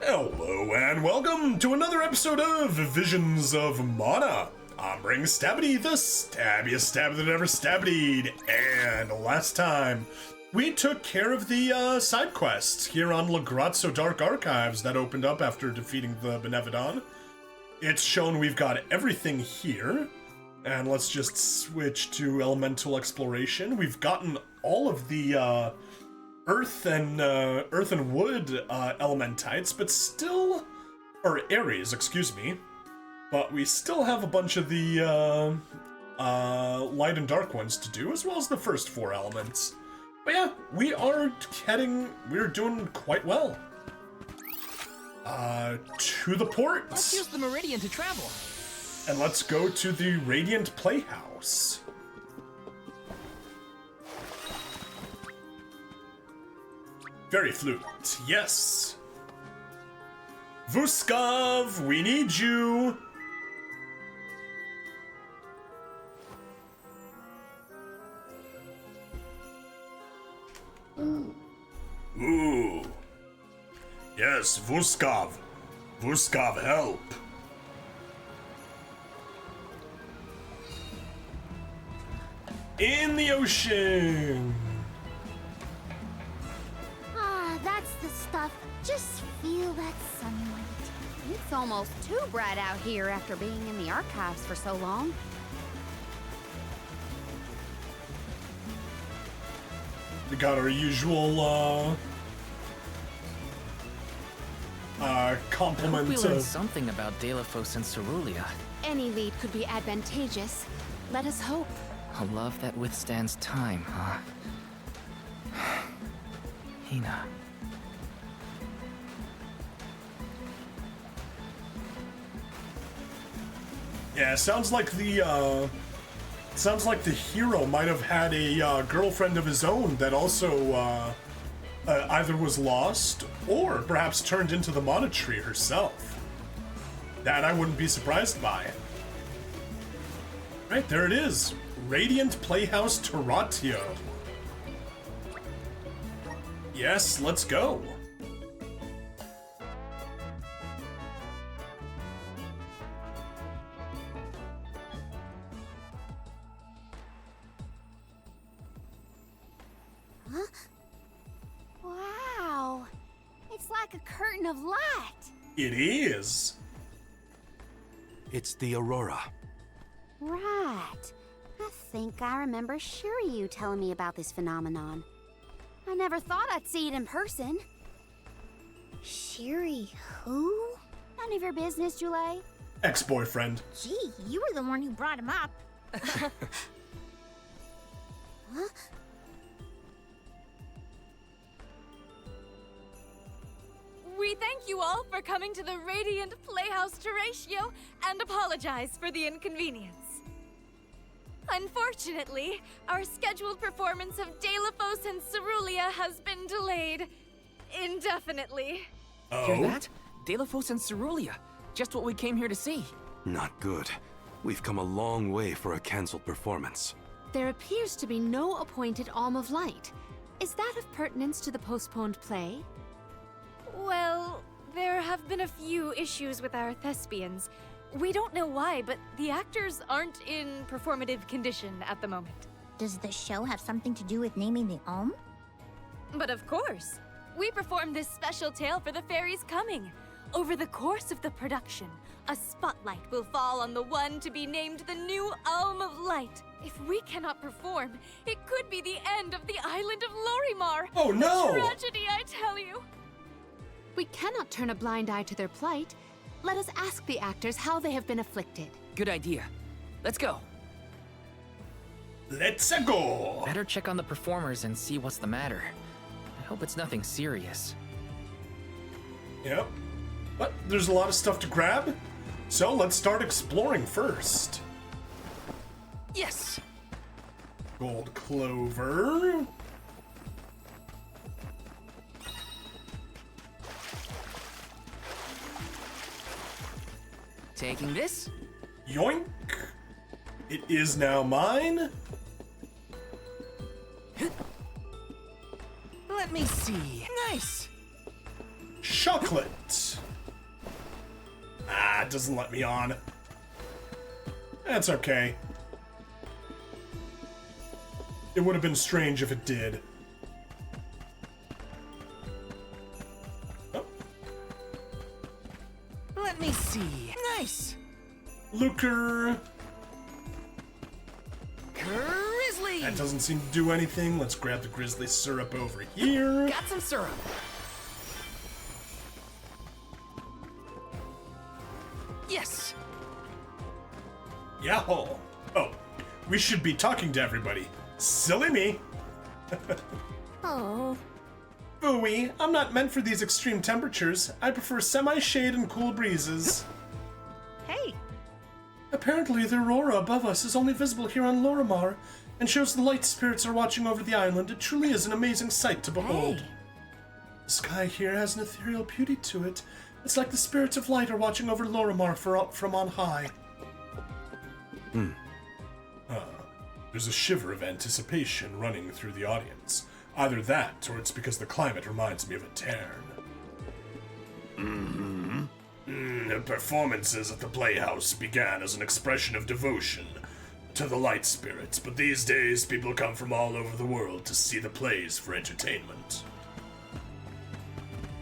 Hello and welcome to another episode of Visions of Mana. I'm Ring Stabbity, the stabbiest stab that ever stabbited. And last time, we took care of the side quest here on Lagrazzo Dark Archives that opened up after defeating the Benevodon. It's shown we've got everything here. And let's just switch to Elemental Exploration. We've gotten all of the earth and wood elementites, but still, or Aries, excuse me, but we still have a bunch of the light and dark ones to do, as well as the first four elements. But yeah, we're doing quite well. To the port. Let's use the Meridian to travel. And let's go to the Radiant Playhouse. Very flute, yes. Vuskov, we need you. Ooh. Yes, Vuskov. Vuskov, help. In the ocean. That's the stuff. Just feel that sunlight. It's almost too bright out here after being in the archives for so long. We got our usual compliments. We learned something about Daelophos and Cerulia. Any lead could be advantageous. Let us hope. A love that withstands time, huh? Hina. Yeah, sounds like the hero might have had a girlfriend of his own that also either was lost or perhaps turned into the mana tree herself. That I wouldn't be surprised by. Right, there it is. Radiant Playhouse Terratio. Yes, let's go. Huh? Wow. It's like a curtain of light. It is. It's the Aurora. Right. I think I remember Shiryu telling me about this phenomenon. I never thought I'd see it in person. Shiri who? None of your business, Jule. Ex-boyfriend. Gee, you were the one who brought him up. Huh? We thank you all for coming to the Radiant Playhouse Terratio and apologize for the inconvenience. Unfortunately, our scheduled performance of Daelophos and Cerulia has been delayed indefinitely. Hear that? Daelophos and Cerulia. Just what we came here to see. Not good. We've come a long way for a cancelled performance. There appears to be no appointed Alm of Light. Is that of pertinence to the postponed play? Well, there have been a few issues with our thespians. We don't know why, but the actors aren't in performative condition at the moment. Does the show have something to do with naming the Alm? But of course, we performed this special tale for the fairies coming. Over the course of the production, a spotlight will fall on the one to be named the new Alm of Light. If we cannot perform, it could be the end of the island of Lorimar. Oh no! A tragedy, I tell you. We cannot turn a blind eye to their plight. Let us ask the actors how they have been afflicted. Good idea. Let's go. Let's go. Better check on the performers and see what's the matter. I hope it's nothing serious. Yep. But there's a lot of stuff to grab, so let's start exploring first. Yes! Gold clover. Taking this? Yoink. It is now mine. Let me see. Nice! Shock booklet. Ah, it doesn't let me on. That's okay. It would have been strange if it did. Oh. Let me see. Nice. Lucre. Grizzly. That doesn't seem to do anything. Let's grab the grizzly syrup over here. Got some syrup. Yes. Yahoo! Oh, we should be talking to everybody. Silly me. Oh. Ooey, I'm not meant for these extreme temperatures. I prefer semi-shade and cool breezes. Hey, Apparently, the aurora above us is only visible here on Lorimar, and shows the light spirits are watching over the island. It truly is an amazing sight to behold. hey. The sky here has an ethereal beauty to it. It's like the spirits of light are watching over Lorimar from on high. There's a shiver of anticipation running through the audience. Either that, or it's because the climate reminds me of a Tern. The performances at the Playhouse began as an expression of devotion to the light spirits, but these days people come from all over the world to see the plays for entertainment.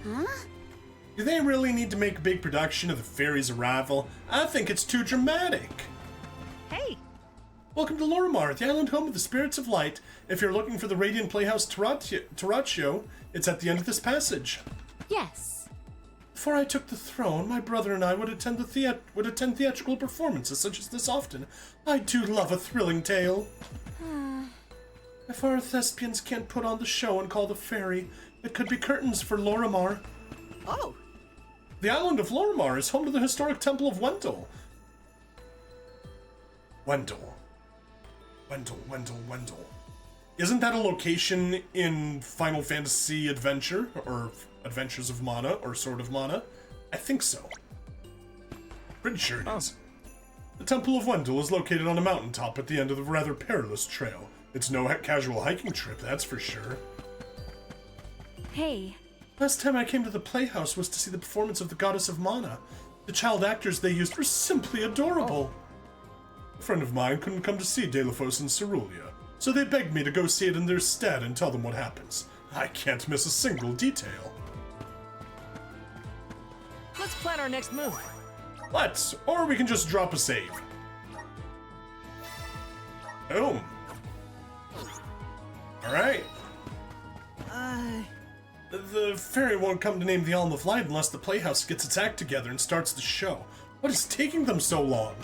Huh? Do they really need to make a big production of the fairies' arrival? I think it's too dramatic. Hey, Welcome to Lorimar, the island home of the spirits of light. If you're looking for the Radiant Playhouse Terratio, it's at the end of this passage. Yes. Before I took the throne, my brother and I would attend theatrical performances such as this often. I do love a thrilling tale. If our thespians can't put on the show and call the fairy, it could be curtains for Lorimar. oh, The island of Lorimar is home to the historic Temple of Wendell. Wendell. Isn't that a location in Final Fantasy Adventure, or Adventures of Mana, or Sword of Mana? I think so. Pretty sure it is. The Temple of Wendell is located on a mountaintop at the end of the rather perilous trail. It's no casual hiking trip, that's for sure. hey. Last time I came to the Playhouse was to see the performance of the Goddess of Mana. The child actors they used were simply adorable. A friend of mine couldn't come to see Daelophos and Cerulia, so they begged me to go see it in their stead and tell them what happens. I can't miss a single detail. Let's plan our next move. Let's, or we can just drop a save. Boom. Alright. The fairy won't come to name the Alm of Light unless the Playhouse gets its act together and starts the show. What is taking them so long?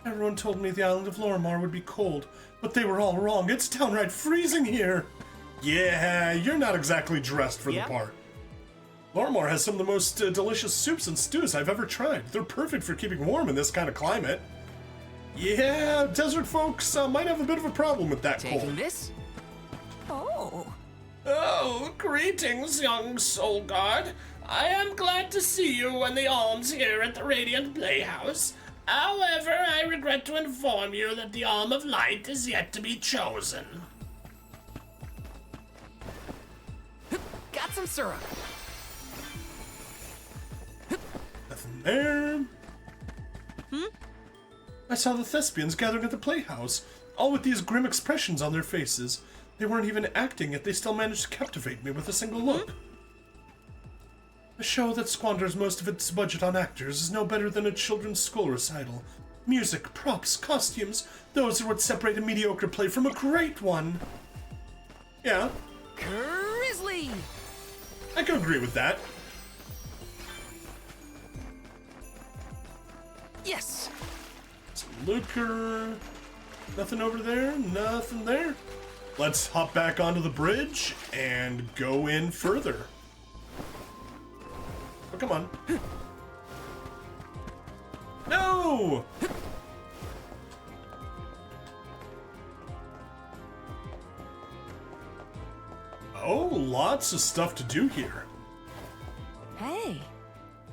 Everyone told me the island of Lorimar would be cold, but they were all wrong. It's downright freezing here. Yeah, you're not exactly dressed for the part. Lorimar has some of the most delicious soups and stews I've ever tried. They're perfect for keeping warm in this kind of climate. Yeah, desert folks might have a bit of a problem with that Taking cold. this? Oh. Oh, greetings, young soul guard. I am glad to see you and the alms here at the Radiant Playhouse. However, I regret to inform you that the Alm of Light is yet to be chosen. Got some syrup. Nothing there. I saw the thespians gathering at the Playhouse, all with these grim expressions on their faces. They weren't even acting, yet they still managed to captivate me with a single look. A show that squanders most of its budget on actors is no better than a children's school recital. Music, props, costumes, those are what separate a mediocre play from a great one. Yeah, Grizzly. I can agree with that. Yes. Some lucre. Nothing over there, nothing there. Let's hop back onto the bridge and go in further. Oh, come on. No! Oh, lots of stuff to do here. Hey.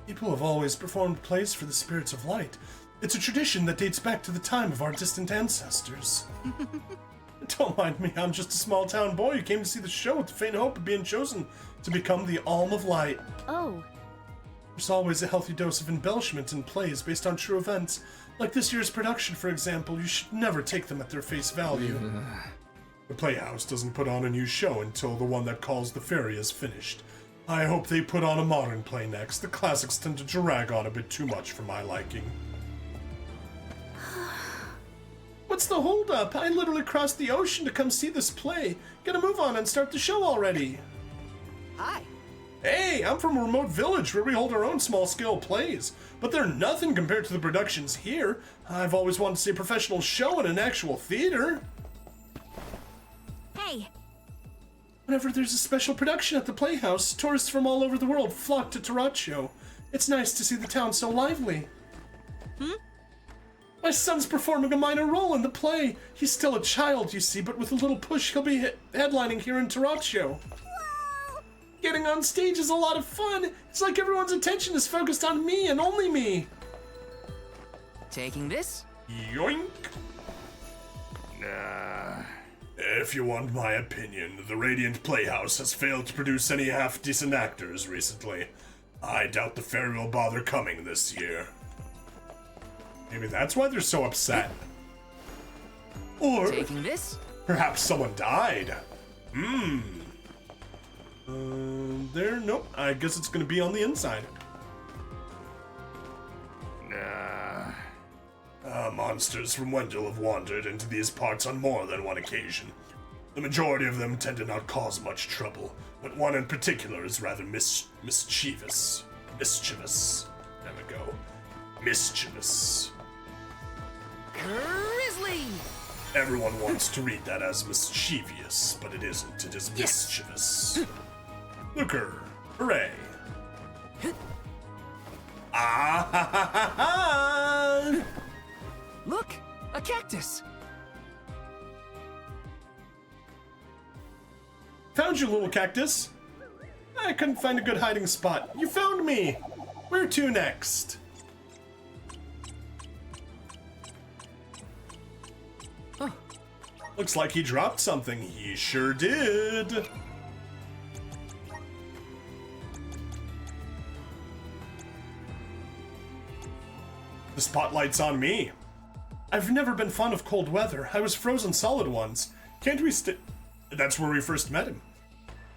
People have always performed plays for the spirits of light. It's a tradition that dates back to the time of our distant ancestors. Don't mind me, I'm just a small town boy who came to see the show with the faint hope of being chosen to become the Alm of Light. Oh, There's always a healthy dose of embellishment in plays based on true events. Like this year's production, for example, you should never take them at their face value. The Playhouse doesn't put on a new show until the one that calls the Fairy is finished. I hope they put on a modern play next. The classics tend to drag on a bit too much for my liking. What's the holdup? I literally crossed the ocean to come see this play. Get a move on and start the show already. Hi. Hey, I'm from a remote village where we hold our own small-scale plays, but they're nothing compared to the productions here. I've always wanted to see a professional show in an actual theater. hey. Whenever there's a special production at the Playhouse, tourists from all over the world flock to Terratio. It's nice to see the town so lively. My son's performing a minor role in the play. He's still a child, you see, but with a little push, he'll be headlining here in Terratio. Getting on stage is a lot of fun. It's like everyone's attention is focused on me and only me. Taking this? Yoink. If you want my opinion, the Radiant Playhouse has failed to produce any half-decent actors recently. I doubt the Fairy will bother coming this year. Maybe that's why they're so upset. Or Taking this? perhaps someone died. Nope. I guess it's gonna be on the inside. Monsters from Wendell have wandered into these parts on more than one occasion. The majority of them tend to not cause much trouble, but one in particular is rather mischievous. Mischievous. There we go. Mischievous. Grizzly! Everyone wants to read that as mischievous, but it isn't. It is mischievous. Looker. Hooray. Ah ha ha ha ha! Look! A cactus! Found you, little cactus. I couldn't find a good hiding spot. You found me! Where to next? Huh. Looks like he dropped something. He sure did. The spotlight's on me. I've never been fond of cold weather. I was frozen solid once. Can't we stay... That's where we first met him.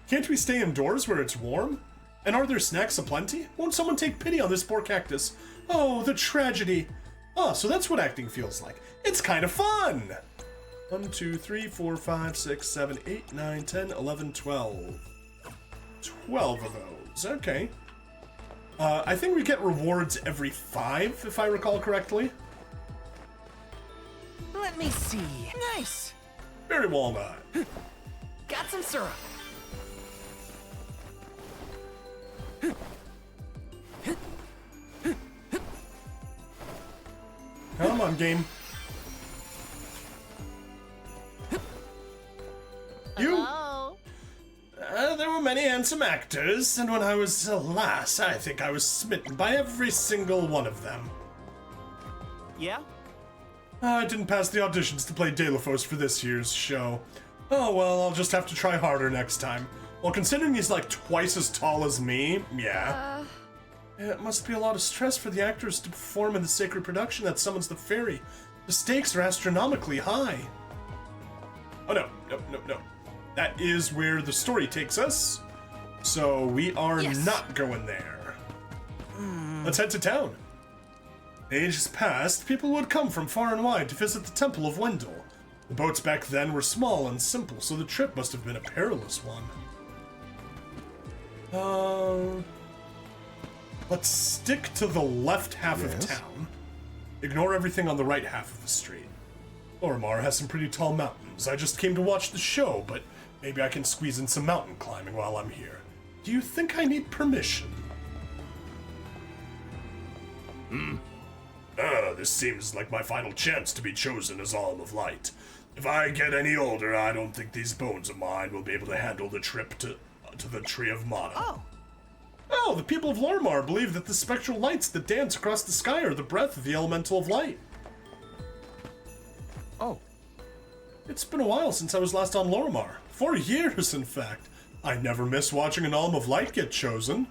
Can't we stay indoors where it's warm? And are there snacks aplenty? Won't someone take pity on this poor cactus? Oh, the tragedy. Oh, so that's what acting feels like. It's kind of fun! 1, 2, 3, 4, 5, 6, 7, 8, 9, 10, 11, 12. 12 of those. Okay. I think we get rewards every 5, if I recall correctly. Let me see. Nice! Berry walnut. Got some syrup. Come on, game. Hello? There were many handsome actors, and when I was a lass, I think I was smitten by every single one of them. Yeah? I didn't pass the auditions to play Daelophos for this year's show. Oh well, I'll just have to try harder next time. Well, considering he's like twice as tall as me, yeah. It must be a lot of stress for the actors to perform in the sacred production that summons the fairy. The stakes are astronomically high. Oh no. That is where the story takes us. So we are not going there. Let's head to town. Ages past, people would come from far and wide to visit the Temple of Wendell. The boats back then were small and simple, so the trip must have been a perilous one. Let's stick to the left half of town. Ignore everything on the right half of the street. Ormar has some pretty tall mountains. I just came to watch the show, but maybe I can squeeze in some mountain climbing while I'm here. Do you think I need permission? This seems like my final chance to be chosen as Alm of Light. If I get any older, I don't think these bones of mine will be able to handle the trip to the Tree of Mana. Oh, the people of Lormar believe that the spectral lights that dance across the sky are the breath of the elemental of light. Oh. It's been a while since I was last on Lorimar. 4 years, in fact. I never miss watching an Alm of Light get chosen.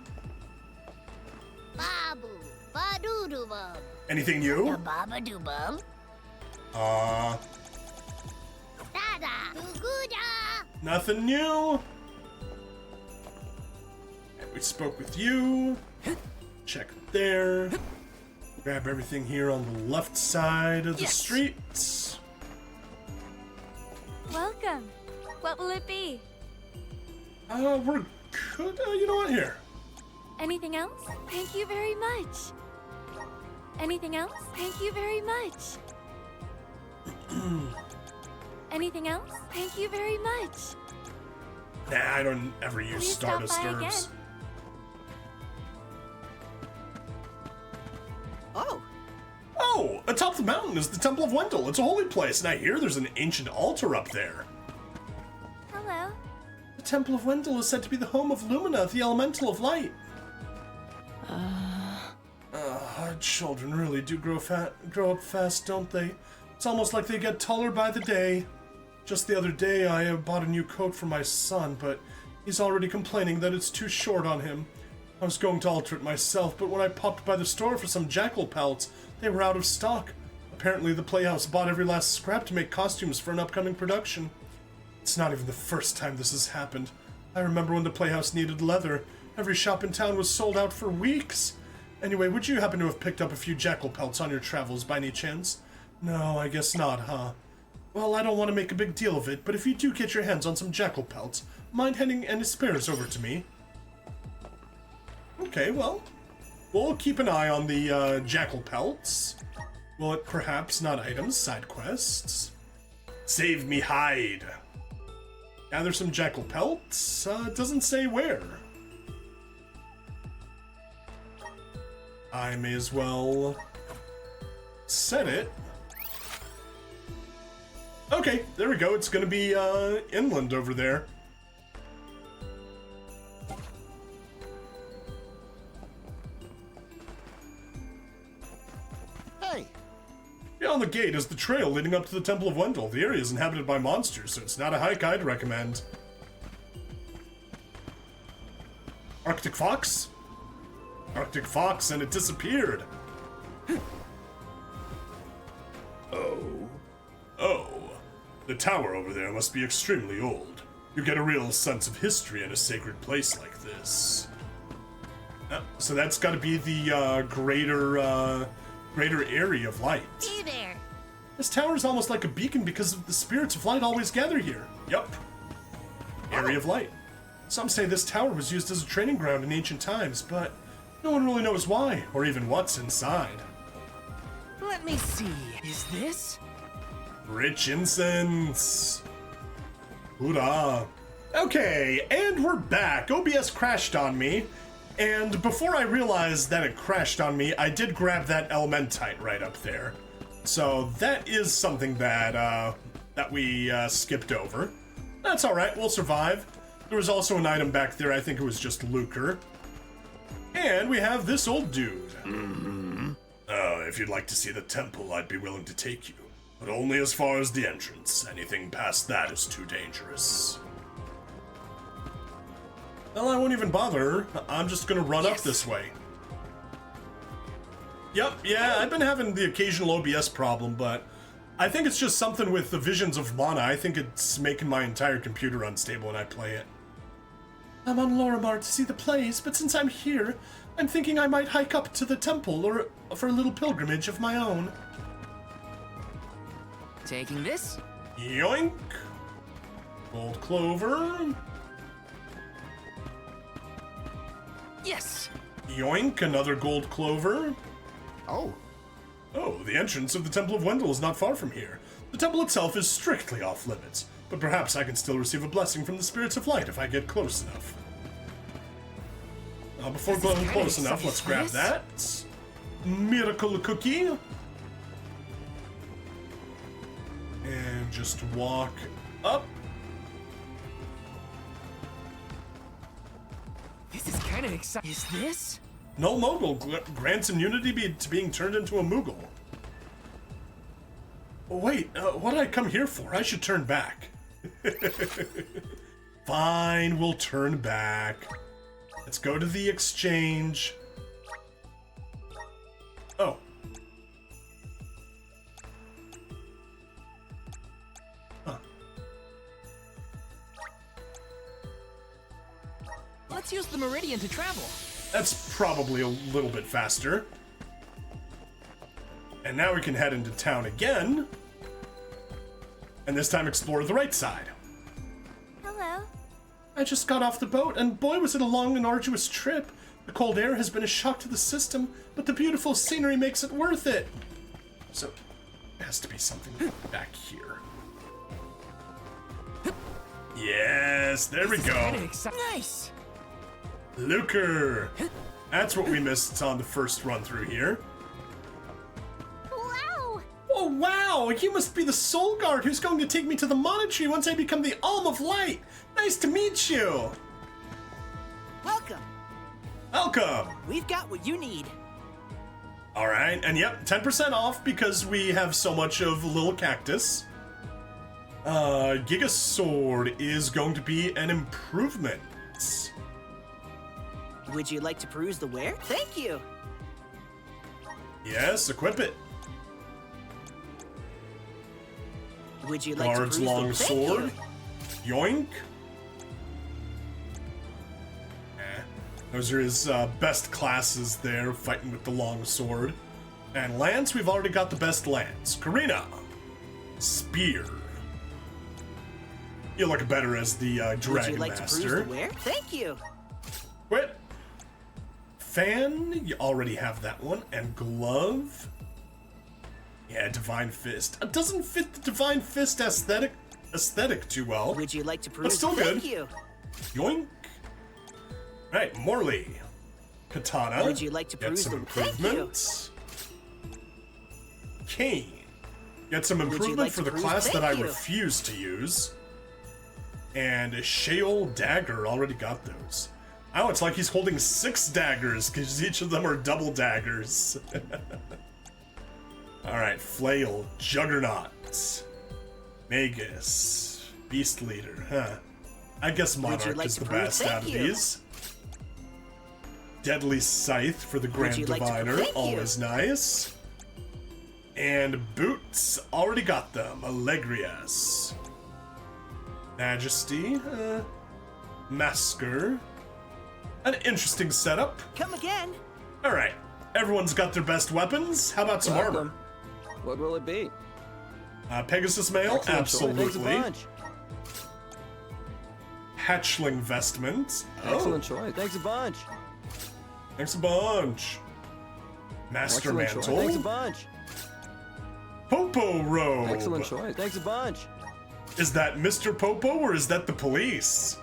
Babu, ba-doo-doo-bum. Anything new? Baba-doo-bum. Uh, Da-da. Doo-goo-da. Nothing new. And we spoke with you. Check there. Grab everything here on the left side of the streets. Welcome. What will it be? We're good. You know what? Here. Anything else? Thank you very much. Anything else? Thank you very much. Anything else? Thank you very much. Nah, I don't ever use Please stop Stardust by herbs. again. Oh, Oh, atop the mountain is the Temple of Wendell. It's a holy place, and I hear there's an ancient altar up there. Hello. The Temple of Wendell is said to be the home of Lumina, the elemental of light. Children really do grow up fast, don't they? It's almost like they get taller by the day. Just the other day, I bought a new coat for my son, but he's already complaining that it's too short on him. I was going to alter it myself, but when I popped by the store for some jackal pelts, they were out of stock. Apparently, the Playhouse bought every last scrap to make costumes for an upcoming production. It's not even the first time this has happened. I remember when the Playhouse needed leather. Every shop in town was sold out for weeks. Anyway, would you happen to have picked up a few jackal pelts on your travels by any chance? No, I guess not, huh? Well, I don't want to make a big deal of it, but if you do get your hands on some jackal pelts, mind handing any spares over to me? Okay, well, we'll keep an eye on the jackal pelts. Will it perhaps not items, side quests? Save me hide. Gather some jackal pelts. It doesn't say where. I may as well set it. Okay, there we go. It's gonna be inland over there. hey. Beyond the gate is the trail leading up to the Temple of Wendell. The area is inhabited by monsters, so it's not a hike I'd recommend. Arctic fox? Arctic fox, and it disappeared. Oh. The tower over there must be extremely old. You get a real sense of history in a sacred place like this. So that's got to be the greater area of light. Hey there. This tower is almost like a beacon because the spirits of light always gather here. Yup. Area of light. Some say this tower was used as a training ground in ancient times, but no one really knows why, or even what's inside. Let me see. Is this? Rich incense. Hoorah. Okay, and we're back. OBS crashed on me, and before I realized that it crashed on me, I did grab that elementite right up there. So that is something that we skipped over. That's all right. We'll survive. There was also an item back there. I think it was just lucre. And we have this old dude. If you'd like to see the temple, I'd be willing to take you. But only as far as the entrance. Anything past that is too dangerous. Well, I won't even bother. I'm just gonna run up this way. Yep, yeah, I've been having the occasional OBS problem, but I think it's just something with the visions of mana. I think it's making my entire computer unstable when I play it. I'm on Lorimar to see the plays, but since I'm here, I'm thinking I might hike up to the temple or for a little pilgrimage of my own. Taking this? Yoink! Gold clover. Yes! Yoink, another gold clover. Oh, Oh, the entrance of the Temple of Wendell is not far from here. The temple itself is strictly off limits, but perhaps I can still receive a blessing from the spirits of light if I get close enough. Before going close enough, let's grab that. Miracle cookie. And just walk up. This is kind of exciting. Is this? Null Mogul grants immunity to being turned into a Moogle. Wait, what did I come here for? I should turn back. Fine, we'll turn back. Let's go to the exchange. Oh. Huh. Let's use the Meridian to travel. That's probably a little bit faster. And now we can head into town again. And this time explore the right side. Hello. I just got off the boat, and boy was it a long and arduous trip. The cold air has been a shock to the system, but the beautiful scenery makes it worth it. So, there has to be something back here. Yes, there we go. Nice. Lucre. That's what we missed on the first run through here. Wow. Oh wow, you must be the soul guard who's going to take me to the monastery once I become the Alm of Light. Nice to meet you. Welcome. Welcome. We've got what you need. All right, and yep, 10% off because we have so much of Lil Cactus. Giga Sword is going to be an improvement. Would you like to peruse the ware? Thank you. Yes, equip it. Would you like Guard's to peruse long the sword. Thank Yoink. Those are his best classes there, fighting with the long sword. And lance, we've already got the best lance. Karina. Spear. You look better as the you. Would Dragon you like to peruse Master. the ware? Thank you. Quit. Fan, you already have that one. And glove. Yeah, Divine Fist. It doesn't fit the Divine Fist aesthetic too well. Would you like to But peruse still the good. Thank you. Yoink. Right, Morley. Katana. Would you like to Get peruse some the Thank you. improvements. Cane. Get some Would you improvement like for to the peruse- class that Thank I you. refuse to use. And Sheol Dagger, already got those. Oh, it's like he's holding 6 daggers, because each of them are double daggers. Alright, Flail, Juggernaut, Magus, Beast Leader, huh. I guess Monarch like is to the peruse- best Thank out of you. these. Deadly Scythe for the Grand you like to- Diviner, Thank you. always nice. And Boots, already got them. Allegrias. Majesty, Masker. An interesting setup. Come again. Alright, everyone's got their best weapons. How about some armor? What will it be? Pegasus Mail, Excellent choice. Thanks a absolutely. bunch. Hatchling Vestment. Excellent choice. Thanks a bunch. Thanks a bunch. Master Excellent choice. Mantle. Thanks a bunch. Popo Robe. Excellent choice. Thanks a bunch. Is that Mr. Popo or is that the police?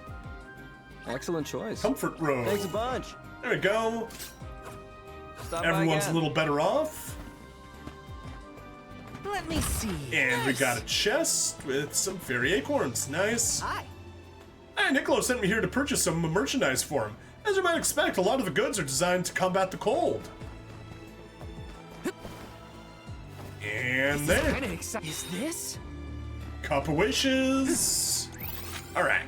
Excellent choice. Comfort Robe. Thanks a bunch. There we go. Stop by Everyone's a again. little better off. Let me see. And we got a chest with some fairy acorns. Nice. Hi. Hi, Niccolo sent me here to purchase some merchandise for him. As you might expect, a lot of the goods are designed to combat the cold. And there. Kinda exciting. Is this? Cup of Wishes. Alright.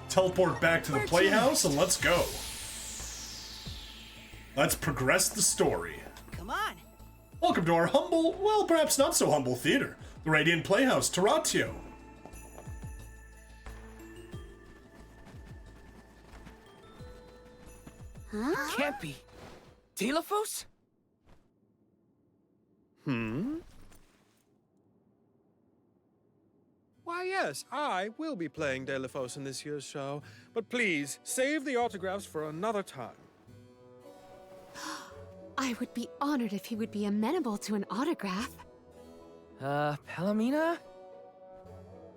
Teleport back to the Playhouse and let's go. Let's progress the story. Come on. Welcome to our humble, well, perhaps not so humble theater, the Radiant Playhouse Terratio. Can't be. Daelophos? Why, yes, I will be playing Daelophos in this year's show, but please, save the autographs for another time. I would be honored if he would be amenable to an autograph. Palomina?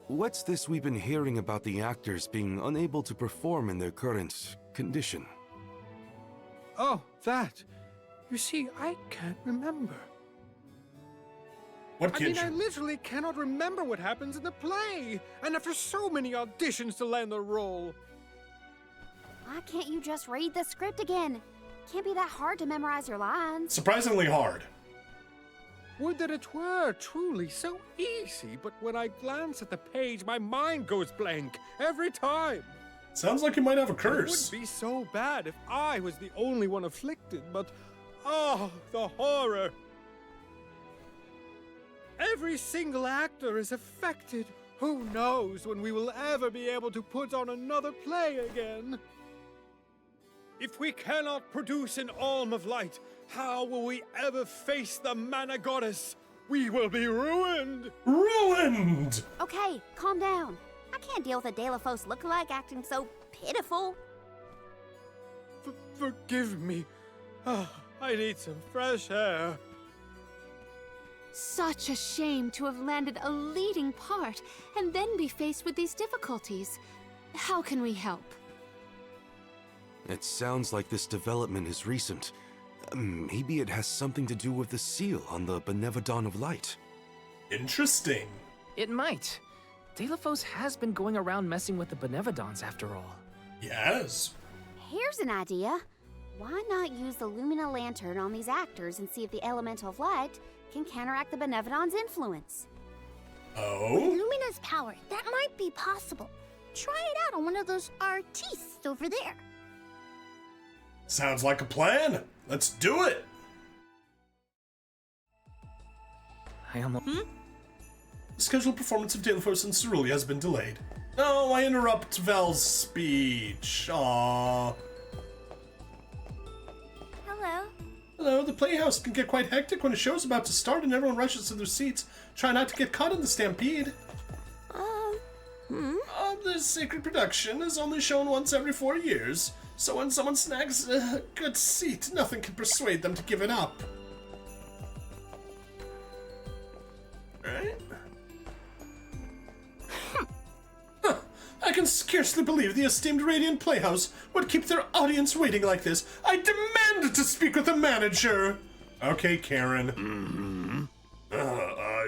What's this we've been hearing about the actors being unable to perform in their current condition? Oh, that. You see, I can't remember. What I can't mean, I you? literally cannot remember what happens in the play, and after so many auditions to land the role. Why can't you just read the script again? Can't be that hard to memorize your lines. Surprisingly hard. Would that it were truly so easy, but when I glance at the page, my mind goes blank every time. Sounds like you might have a It curse. would be so bad if I was the only one afflicted, but oh, the horror! Every single actor is affected. Who knows when we will ever be able to put on another play again? If we cannot produce an alm of light, how will we ever face the mana goddess? We will be ruined! Ruined! Okay, calm down. I can't deal with a Daelophos lookalike acting so pitiful. Forgive me. Ah, I need some fresh air. Such a shame to have landed a leading part and then be faced with these difficulties. How can we help? It sounds like this development is recent. Maybe it has something to do with the seal on the Benevodon of Light. Interesting. It might. Daelophos has been going around messing with the Benevodons after all. Yes. Here's an idea. Why not use the Lumina Lantern on these actors and see if the Elemental of Light can counteract the Benevodon's influence? Oh? Lumina's power, that might be possible. Try it out on one of those artistes over there. Sounds like a plan. Let's do it. I almost... The scheduled performance of Daelophos and Cerulia has been delayed. Oh, I interrupt Val's speech. Aww. Hello. Hello, the Playhouse can get quite hectic when a show's about to start and everyone rushes to their seats. Try not to get caught in the stampede. This sacred production is only shown once every 4 years, so when someone snags a good seat, nothing can persuade them to give it up. Right? I can scarcely believe the esteemed Radiant Playhouse would keep their audience waiting like this. I demand to speak with the manager! Okay, Karen.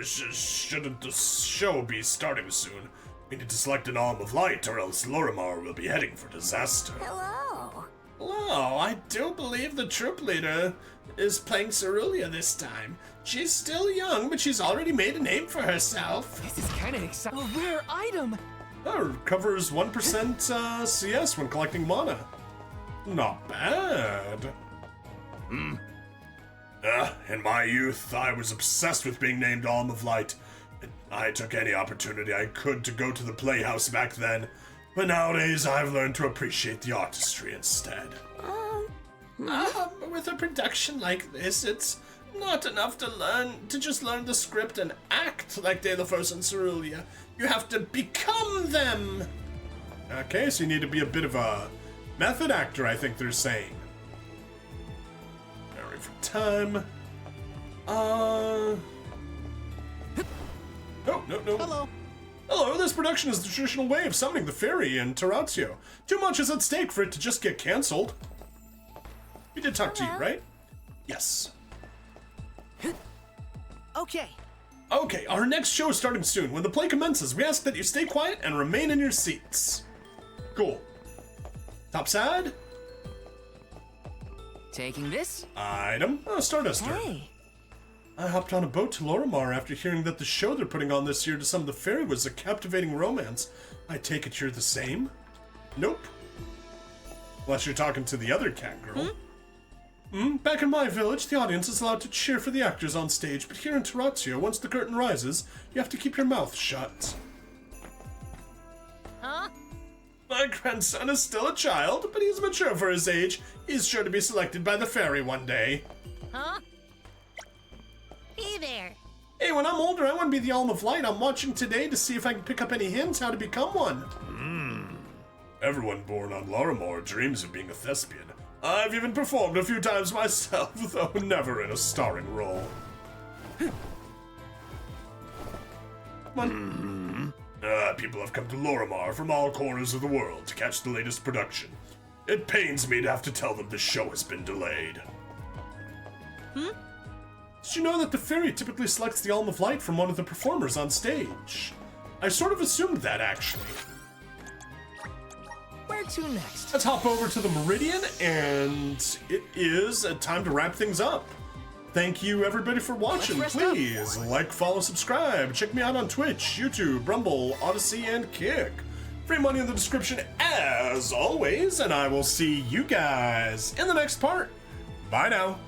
Shouldn't the show be starting soon? We need to select an Alm of Light, or else Lorimar will be heading for disaster. Hello. Hello, I do believe the troop leader is playing Cerulia this time. She's still young, but she's already made a name for herself. This is kind of exciting. A rare item! Oh, covers 1% CS when collecting mana. Not bad. In my youth, I was obsessed with being named Alm of Light. I took any opportunity I could to go to the Playhouse back then, but nowadays I've learned to appreciate the artistry instead. With a production like this, it's not enough to just learn the script and act like Daelophos and Cerulia. You have to become them! Okay, so you need to be a bit of a method actor, I think they're saying. Alright, for time. No. Hello. Hello, this production is the traditional way of summoning the fairy in Terratio. Too much is at stake for it to just get cancelled. We did talk to you, right? Yes. Okay. Okay, our next show is starting soon. When the play commences, we ask that you stay quiet and remain in your seats. Cool. Top side? Taking this? Item. Stardust. Hey. I hopped on a boat to Lorimar after hearing that the show they're putting on this year to summon the fairy was a captivating romance. I take it you're the same? Nope. Unless you're talking to the other cat girl. Back in my village, the audience is allowed to cheer for the actors on stage, but here in Terratio, once the curtain rises, you have to keep your mouth shut. Huh? My grandson is still a child, but he's mature for his age. He's sure to be selected by the fairy one day. Huh? Hey there. Hey, when I'm older, I want to be the Alm of Light. I'm watching today to see if I can pick up any hints how to become one. Everyone born on Lorimar dreams of being a thespian. I've even performed a few times myself, though never in a starring role. Come on. People have come to Lorimar from all corners of the world to catch the latest production. It pains me to have to tell them the show has been delayed. Did you know that the fairy typically selects the Alm of Light from one of the performers on stage? I sort of assumed that, actually. Where to next? Let's hop over to the Meridian, and it is time to wrap things up. Thank you everybody for watching. Please like, follow, subscribe. Check me out on Twitch, YouTube, Rumble, Odyssey, and Kick. Free money in the description as always, and I will see you guys in the next part. Bye now.